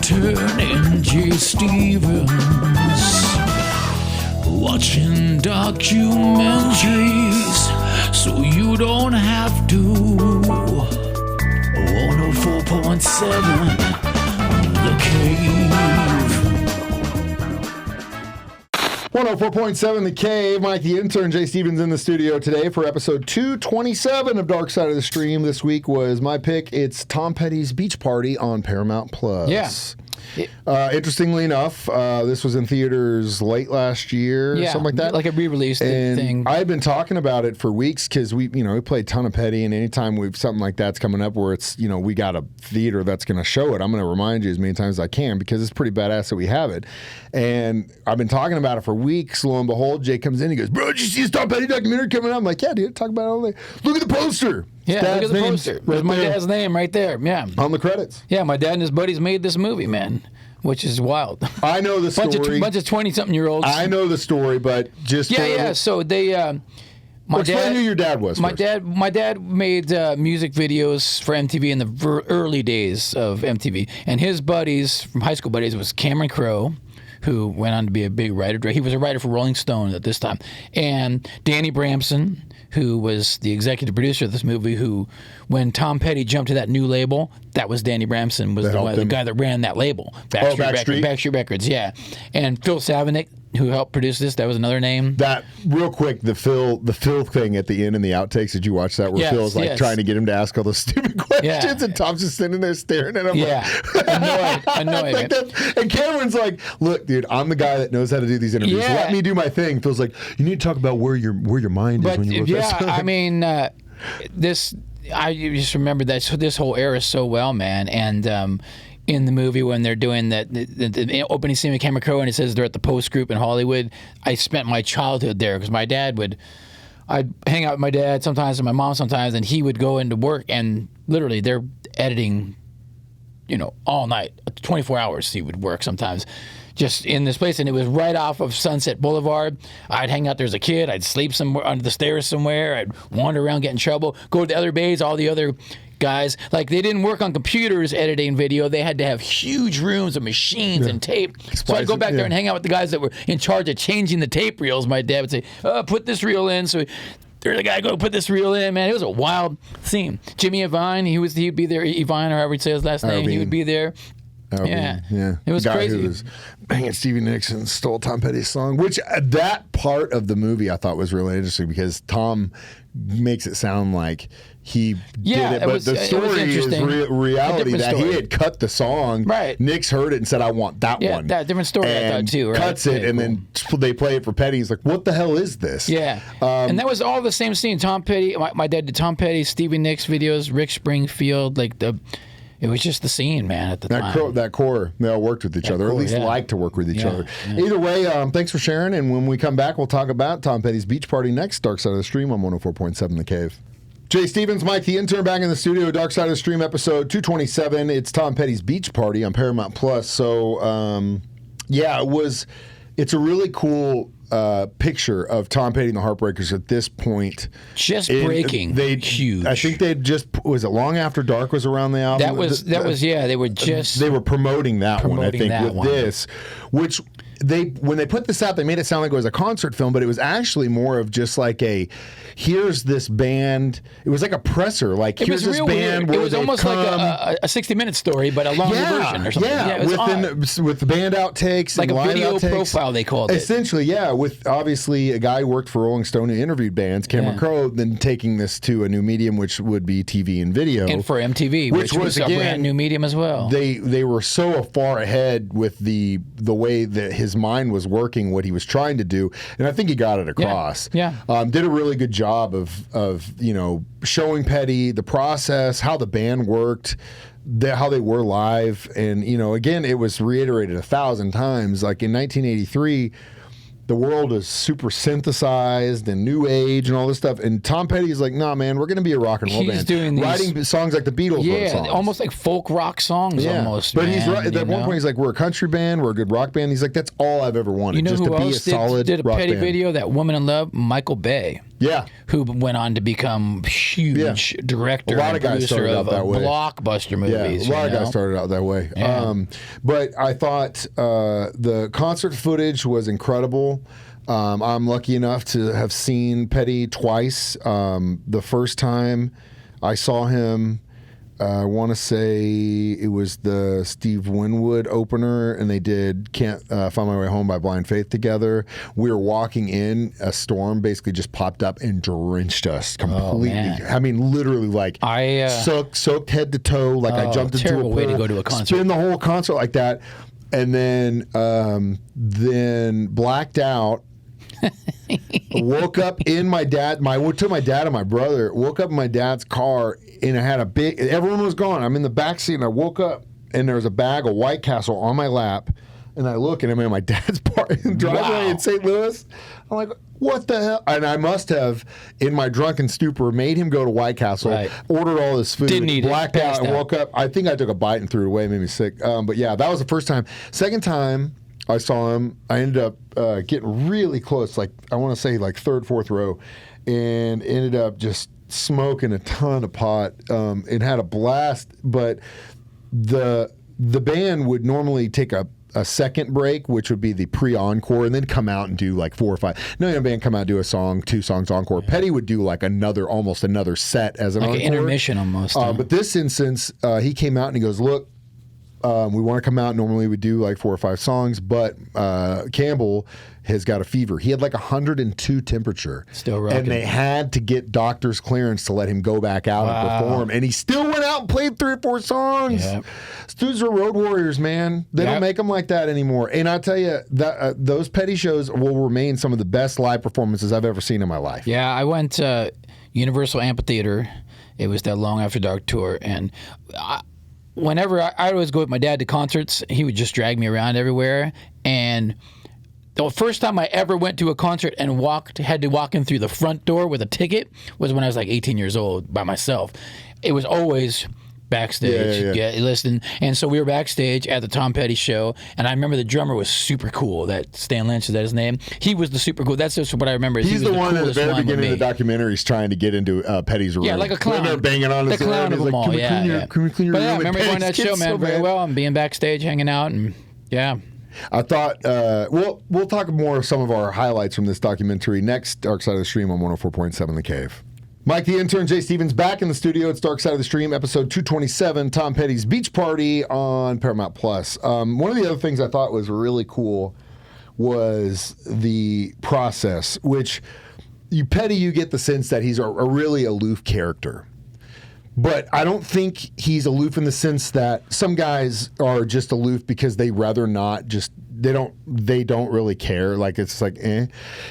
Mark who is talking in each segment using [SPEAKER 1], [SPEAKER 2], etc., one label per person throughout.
[SPEAKER 1] Intern and J. Stevens, watching documentaries so you don't have to. 104.7 The Cave.
[SPEAKER 2] 104.7 The Cave. Mike the Intern, Jay Stevens in the studio today for episode 227 of Dark Side of the Stream. This week was my pick. It's Tom Petty's Beach Party on Paramount Plus.
[SPEAKER 3] Yeah.
[SPEAKER 2] Interestingly enough, this was in theaters late last year, something like that.
[SPEAKER 3] Like a re-release thing.
[SPEAKER 2] I've been talking about it for weeks because we play a ton of Petty, and anytime something like that's coming up where it's, we got a theater that's going to show it, I'm going to remind you as many times as I can because it's pretty badass that we have it. And I've been talking about it for weeks. Lo and behold, Jay comes in, he goes, "Bro, did you see this Tom Petty documentary coming out?" I'm like, "Yeah, dude, talk about it all day. Look at the poster."
[SPEAKER 3] Yeah, look at the poster. There's my dad's name right there. Yeah.
[SPEAKER 2] On the credits.
[SPEAKER 3] Yeah, my dad and his buddies made this movie, man, which is wild.
[SPEAKER 2] I know the story.
[SPEAKER 3] Bunch of 20-something-year-olds.
[SPEAKER 2] I know the story, but just
[SPEAKER 3] So they.
[SPEAKER 2] Explain who your dad was.
[SPEAKER 3] My dad made music videos for MTV in the early days of MTV, and his buddies from high school buddies was Cameron Crowe, who went on to be a big writer. He was a writer for Rolling Stone at this time, and Danny Bramson, who was the executive producer of this movie, who, when Tom Petty jumped to that new label, that was Danny Bramson, was the guy that ran that label. Backstreet Records, yeah. And Phil Savinick, who helped produce this, that was another name.
[SPEAKER 2] That, real quick, the Phil thing at the end in the outtakes, did you watch that? Where Phil's trying to get him to ask all those stupid questions, and Tom's just sitting there staring at him.
[SPEAKER 3] Yeah, annoyed.
[SPEAKER 2] And Cameron's like, "Look, dude, I'm the guy that knows how to do these interviews.
[SPEAKER 3] Yeah.
[SPEAKER 2] Let me do my thing." Phil's like, "You need to talk about where your mind is when you look at
[SPEAKER 3] I mean, I just remember this whole era so well, man. And in the movie when they're doing the opening scene with Cameron Crowe and it says they're at the Post Group in Hollywood, I spent my childhood there because I'd hang out with my dad sometimes and my mom sometimes, and he would go into work and literally they're editing, all night, 24 hours he would work sometimes. Just in this place, and it was right off of Sunset Boulevard. I'd hang out there as a kid. I'd sleep somewhere under the stairs somewhere. I'd wander around, get in trouble, go to the other bays. All the other guys, like, they didn't work on computers editing video. They had to have huge rooms of machines and tape. So I'd go back there and hang out with the guys that were in charge of changing the tape reels. My dad would say, "Put this reel in." So there's a guy, go put this reel in, man. It was a wild scene. Jimmy Iovine, he'd be there. Iovine, or however he says his last name, he would be there. Yeah. It was crazy. Who was
[SPEAKER 2] banging Stevie Nicks and stole Tom Petty's song, which that part of the movie I thought was really interesting because Tom makes it sound like he did it, but the story is reality that he had cut the song.
[SPEAKER 3] Right.
[SPEAKER 2] Nicks heard it and said, "I want that one."
[SPEAKER 3] Yeah, that different story
[SPEAKER 2] and
[SPEAKER 3] I thought too. Right?
[SPEAKER 2] Cuts it, and then they play it for Petty. He's like, "What the hell is this?"
[SPEAKER 3] Yeah. And that was all the same scene. Tom Petty, my dad did Tom Petty, Stevie Nicks videos, Rick Springfield, it was just the scene, man, at the time. That
[SPEAKER 2] core, they all worked with each other, or at least liked to work with each other. Yeah. Either way, thanks for sharing, and when we come back, we'll talk about Tom Petty's Beach Party next. Dark Side of the Stream on 104.7 The Cave. Jay Stevens, Mike the Intern, back in the studio. Dark Side of the Stream, episode 227. It's Tom Petty's Beach Party on Paramount Plus. So, it's a really cool picture of Tom Petty and the Heartbreakers at this point.
[SPEAKER 3] Just breaking. Huge.
[SPEAKER 2] I think was it long after dark was around the album?
[SPEAKER 3] They were
[SPEAKER 2] promoting that one, I think, with this, which when they put this out, they made it sound like it was a concert film, but it was actually more of just like here's this band. It was like a presser. Like, here's this band.
[SPEAKER 3] It was almost like a 60-minute story, but a longer version or something.
[SPEAKER 2] Yeah, with the band outtakes,
[SPEAKER 3] like
[SPEAKER 2] and
[SPEAKER 3] a video
[SPEAKER 2] outtakes.
[SPEAKER 3] Profile, they called it.
[SPEAKER 2] Essentially, with obviously a guy who worked for Rolling Stone who interviewed bands, Cameron Crowe, then taking this to a new medium, which would be TV and video,
[SPEAKER 3] and for MTV, which was a brand new medium as well.
[SPEAKER 2] They were so far ahead with the way that his mind was working, what he was trying to do, and I think he got it across.
[SPEAKER 3] Yeah.
[SPEAKER 2] Did a really good job of showing Petty the process, how the band worked, how they were live, and again, it was reiterated 1,000 times. Like in 1983, the world is super synthesized and new age and all this stuff. And Tom Petty is like, "Nah, man, we're going to be a rock and roll band."
[SPEAKER 3] Doing
[SPEAKER 2] writing songs like the Beatles wrote songs.
[SPEAKER 3] Almost like folk rock songs almost.
[SPEAKER 2] But he's right. At one point, he's like, "We're a country band. We're a good rock band." He's like, "That's all I've ever wanted, just to be a solid
[SPEAKER 3] did a
[SPEAKER 2] rock
[SPEAKER 3] Petty
[SPEAKER 2] band."
[SPEAKER 3] video, that Woman in Love? Michael Bay.
[SPEAKER 2] Yeah.
[SPEAKER 3] who went on to become huge director
[SPEAKER 2] A lot
[SPEAKER 3] and
[SPEAKER 2] of guys
[SPEAKER 3] producer
[SPEAKER 2] started
[SPEAKER 3] of
[SPEAKER 2] out that way.
[SPEAKER 3] blockbuster movies.
[SPEAKER 2] Yeah, a lot of
[SPEAKER 3] you
[SPEAKER 2] guys
[SPEAKER 3] know?
[SPEAKER 2] started out that way.
[SPEAKER 3] Yeah.
[SPEAKER 2] But I thought the concert footage was incredible. I'm lucky enough to have seen Petty twice. The first time I saw him, I want to say it was the Steve Winwood opener, and they did Can't Find My Way Home by Blind Faith together. We were walking in, a storm basically just popped up and drenched us completely.
[SPEAKER 3] man.
[SPEAKER 2] I mean, literally, like soaked head to toe. Like I jumped into a
[SPEAKER 3] terrible
[SPEAKER 2] pool,
[SPEAKER 3] way to go to a concert.
[SPEAKER 2] spin the whole concert like that, and then blacked out. Woke up in my dad. Took my dad and my brother. Woke up in my dad's car, and I had a big. Everyone was gone. I'm in the back seat, and I woke up, and there was a bag of White Castle on my lap, and I look, and I'm in my dad's driveway in St. Louis. I'm like, what the hell? And I must have, in my drunken stupor, made him go to White Castle, ordered all this food,
[SPEAKER 3] Didn't eat it,
[SPEAKER 2] blacked out, and
[SPEAKER 3] passed out.
[SPEAKER 2] woke up. I think I took a bite and threw it away, made me sick. But yeah, that was the first time. Second time I saw him, I ended up getting really close, like I want to say like third, fourth row, and ended up just smoking a ton of pot. It had a blast, but the band would normally take a second break, which would be the pre-encore, and then come out and do like 4 or 5. No band come out and do a song, 2 songs encore. Petty would do like almost another set as an
[SPEAKER 3] like
[SPEAKER 2] encore.
[SPEAKER 3] an intermission almost.
[SPEAKER 2] But this instance, he came out and he goes, look, we want to come out. Normally we do like 4 or 5 songs, but Campbell has got a fever. He had like 102 temperature.
[SPEAKER 3] Still rocking.
[SPEAKER 2] And they had to get doctor's clearance to let him go back out and perform. And he still went out and played 3 or 4 songs.
[SPEAKER 3] Yep.
[SPEAKER 2] These dudes are road warriors, man. They don't make them like that anymore. And I tell you, that those Petty shows will remain some of the best live performances I've ever seen in my life.
[SPEAKER 3] Yeah, I went to Universal Amphitheater. It was that Long After Dark tour, and whenever I always go with my dad to concerts, he would just drag me around everywhere. And the first time I ever went to a concert and had to walk in through the front door with a ticket was when I was like 18 years old by myself. It was always backstage. Yeah, listen. And so we were backstage at the Tom Petty show, and I remember the drummer was super cool. That Stan Lynch, is that his name? He was the super cool. That's just what I remember.
[SPEAKER 2] He's
[SPEAKER 3] he was
[SPEAKER 2] the one at the very beginning of the
[SPEAKER 3] me.
[SPEAKER 2] documentary is trying to get into Petty's room.
[SPEAKER 3] Yeah, like a clown.
[SPEAKER 2] They're banging on his
[SPEAKER 3] the clown
[SPEAKER 2] room.
[SPEAKER 3] of them all.
[SPEAKER 2] Can we clean your
[SPEAKER 3] But yeah, I
[SPEAKER 2] room?
[SPEAKER 3] remember
[SPEAKER 2] And
[SPEAKER 3] going to that
[SPEAKER 2] Petty's
[SPEAKER 3] show, man,
[SPEAKER 2] so
[SPEAKER 3] very
[SPEAKER 2] bad.
[SPEAKER 3] well, and being backstage, hanging out, and yeah.
[SPEAKER 2] I thought we'll talk more of some of our highlights from this documentary next. Dark Side of the Stream on 104.7 The Cave. Mike the Intern, Jay Stevens back in the studio. It's Dark Side of the Stream, episode 227, Tom Petty's Beach Party on Paramount Plus. One of the other things I thought was really cool was the process, which Petty, you get the sense that he's a really aloof character. But I don't think he's aloof in the sense that some guys are just aloof because they rather not just they don't really care. Like it's like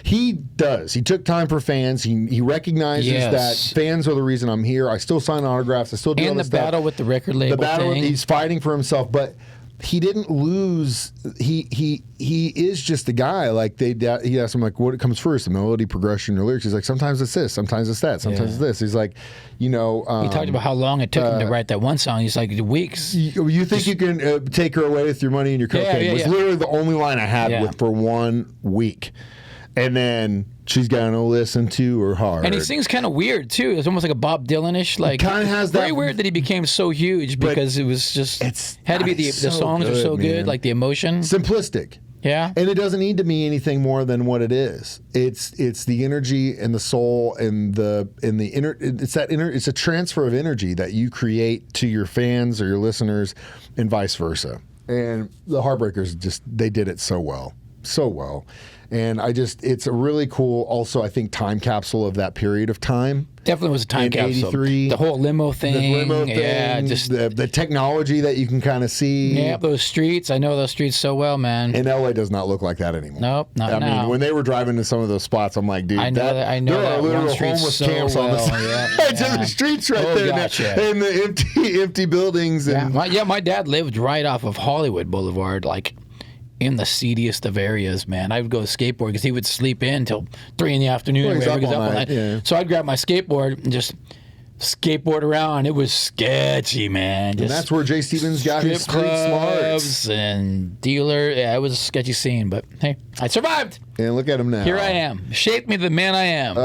[SPEAKER 2] He does. He took time for fans. He recognizes that fans are the reason I'm here. I still sign autographs. I still do all this
[SPEAKER 3] the battle
[SPEAKER 2] stuff.
[SPEAKER 3] with the record label.
[SPEAKER 2] The battle
[SPEAKER 3] thing.
[SPEAKER 2] he's fighting for himself, but he didn't lose. He is just a guy. Like he asked him like, what comes first, the melody, progression, or lyrics? He's like, sometimes it's this, sometimes it's that, sometimes it's this. He's like,
[SPEAKER 3] he talked about how long it took him to write that one song. He's like, weeks.
[SPEAKER 2] You think you can take her away with your money and your cocaine? It was literally the only line I had for 1 week. And then she's gonna listen to her heart.
[SPEAKER 3] And he sings kind of weird too. It's almost like a Bob Dylan-ish. Like
[SPEAKER 2] kind of has
[SPEAKER 3] very
[SPEAKER 2] that
[SPEAKER 3] weird that he became so huge because it was just had to be the songs are so good, like the emotion.
[SPEAKER 2] Simplistic.
[SPEAKER 3] Yeah.
[SPEAKER 2] And it doesn't need to be anything more than what it is. It's the energy and the soul and it's a transfer of energy that you create to your fans or your listeners and vice versa. And the Heartbreakers they did it so well. So well. And it's a really cool, also, I think, time capsule of that period of time.
[SPEAKER 3] Definitely was a time capsule.
[SPEAKER 2] 83.
[SPEAKER 3] The whole limo thing. Yeah, just
[SPEAKER 2] the technology that you can kind of see.
[SPEAKER 3] Yeah, those streets. I know those streets so well, man.
[SPEAKER 2] And LA does not look like that anymore.
[SPEAKER 3] Nope, not
[SPEAKER 2] now.
[SPEAKER 3] I
[SPEAKER 2] mean, when they were driving to some of those spots, I'm like, dude,
[SPEAKER 3] I know that
[SPEAKER 2] there are literal
[SPEAKER 3] one street
[SPEAKER 2] homeless
[SPEAKER 3] so
[SPEAKER 2] camps on the sides of the streets right there.
[SPEAKER 3] Gosh,
[SPEAKER 2] and the empty buildings. And
[SPEAKER 3] my dad lived right off of Hollywood Boulevard, like in the seediest of areas, man. I would go skateboard because he would sleep in till 3 in the afternoon.
[SPEAKER 2] Well, he's
[SPEAKER 3] wherever
[SPEAKER 2] up
[SPEAKER 3] he was
[SPEAKER 2] all
[SPEAKER 3] up all
[SPEAKER 2] night,
[SPEAKER 3] night.
[SPEAKER 2] yeah.
[SPEAKER 3] So I'd grab my skateboard and just skateboard around. It was sketchy, man.
[SPEAKER 2] And that's where Jay Stevens got his street smarts.
[SPEAKER 3] Clubs and dealer. Yeah, it was a sketchy scene, but hey, I survived.
[SPEAKER 2] And look at him now.
[SPEAKER 3] Here I am. Shaped me the man I am.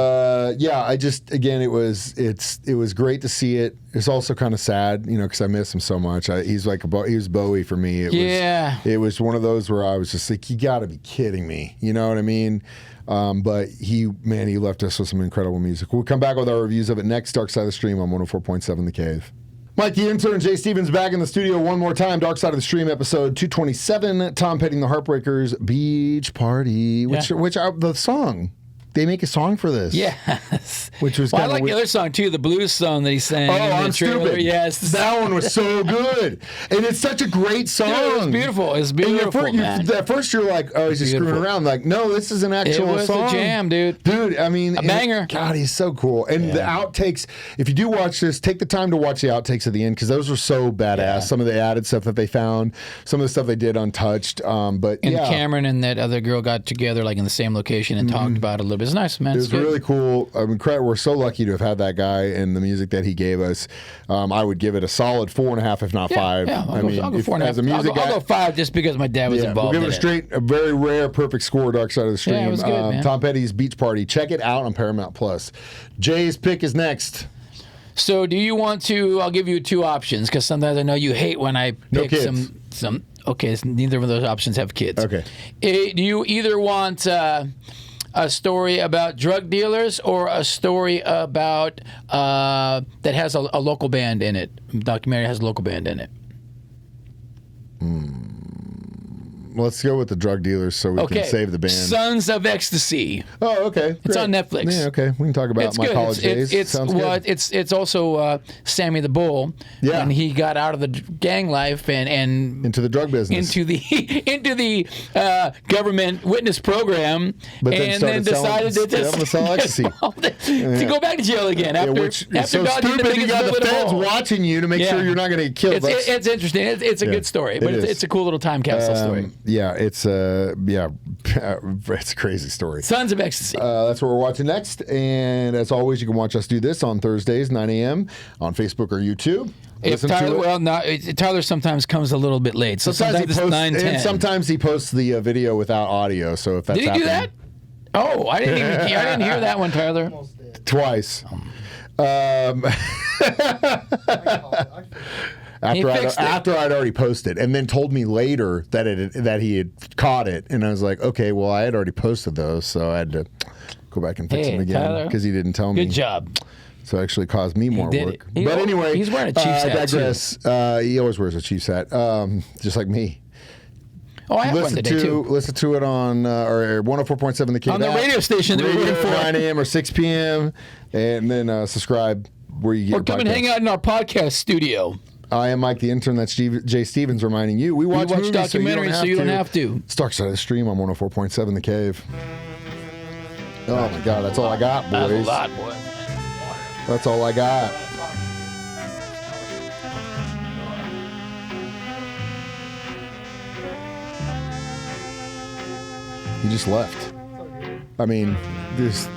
[SPEAKER 2] It was great to see it. It's also kind of sad, because I miss him so much. He was Bowie for me. It was one of those where I was just like, you got to be kidding me. You know what I mean? But he left us with some incredible music. We'll come back with our reviews of it next. Dark Side of the Stream on 104.7 The Cave. Mike the Intern, Jay Stevens back in the studio one more time. Dark Side of the Stream, episode 227. Tom Petty and the Heartbreakers, Beach Party, the song. They make a song for this.
[SPEAKER 3] Yes.
[SPEAKER 2] Which was
[SPEAKER 3] I like the other song, too, the blues song that he sang.
[SPEAKER 2] Oh, I'm stupid.
[SPEAKER 3] Yes.
[SPEAKER 2] That one was so good. And it's such a great song.
[SPEAKER 3] Dude, it was beautiful. It's beautiful, man.
[SPEAKER 2] At first, you're like, oh, he's just screwing around. Like, no, this is an actual song.
[SPEAKER 3] It was a jam, dude.
[SPEAKER 2] Dude, I mean.
[SPEAKER 3] A banger.
[SPEAKER 2] God, he's so cool. And the outtakes, if you do watch this, take the time to watch the outtakes at the end, because those were so badass. Yeah. Some of the added stuff that they found, some of the stuff they did untouched.
[SPEAKER 3] Cameron and that other girl got together like in the same location and talked about it a little bit. It's nice, man.
[SPEAKER 2] It's really cool. I mean, we're so lucky to have had that guy and the music that he gave us. I would give it a solid 4.5, if not 5.
[SPEAKER 3] Yeah, I'll go 4.5. I'll go 5 just because my dad was involved.
[SPEAKER 2] We'll give it a very rare, perfect score. Dark Side of the Stream.
[SPEAKER 3] Yeah, it was good, man.
[SPEAKER 2] Tom Petty's Beach Party. Check it out on Paramount Plus. Jay's pick is next.
[SPEAKER 3] So, do you want to? I'll give you 2 options because sometimes I know you hate when I pick some. Okay, neither of those options have kids.
[SPEAKER 2] Okay.
[SPEAKER 3] Do you either want a story about drug dealers or a story about that has a local band in it? Documentary has a local band in it.
[SPEAKER 2] Let's go with the drug dealers so we can save the band.
[SPEAKER 3] Sons of Ecstasy.
[SPEAKER 2] Oh, okay. Great.
[SPEAKER 3] It's on Netflix.
[SPEAKER 2] Yeah, okay. We can talk about my college days.
[SPEAKER 3] It's also Sammy the Bull when he got out of the gang life and
[SPEAKER 2] into the drug business,
[SPEAKER 3] into the government witness program, and then decided to
[SPEAKER 2] sell ecstasy
[SPEAKER 3] to go back to jail again after
[SPEAKER 2] so stupid. You got the feds watching you to make sure you're not going to get killed.
[SPEAKER 3] It's interesting. It's a good story, but it's a cool little time capsule story.
[SPEAKER 2] It's a crazy story.
[SPEAKER 3] Sons of Ecstasy.
[SPEAKER 2] That's what we're watching next. And as always, you can watch us do this on Thursdays, 9 a.m. on Facebook or YouTube.
[SPEAKER 3] Tyler sometimes comes a little bit late. So sometimes it's 9, 10.
[SPEAKER 2] And sometimes he posts the video without audio. So if that's
[SPEAKER 3] Did he do that? Oh, I didn't hear that one, Tyler.
[SPEAKER 2] Twice. After I'd already posted, and then told me later that he had caught it, and I was like, okay, well, I had already posted those, so I had to go back and fix them again because he didn't tell me.
[SPEAKER 3] Good job.
[SPEAKER 2] So it actually caused me more work. But anyway,
[SPEAKER 3] he's wearing a Chiefs hat.
[SPEAKER 2] I digress. He always wears a Chiefs hat, just like me.
[SPEAKER 3] Oh, I have one today too.
[SPEAKER 2] Listen to it on or 104.7 The Cave
[SPEAKER 3] on the radio station that we're working for
[SPEAKER 2] 9 a.m. or 6 p.m. and then subscribe where you get.
[SPEAKER 3] Or come and hang out in our podcast studio.
[SPEAKER 2] I am Mike the Intern. That's Jay Stevens reminding you. We watch
[SPEAKER 3] documentaries so you don't have to.
[SPEAKER 2] It's Dark Side of the Stream on 104.7 The Cave. Oh my God, that's all I got, boys.
[SPEAKER 3] That's a lot, boy.
[SPEAKER 2] That's all I got. He just left. I mean, there's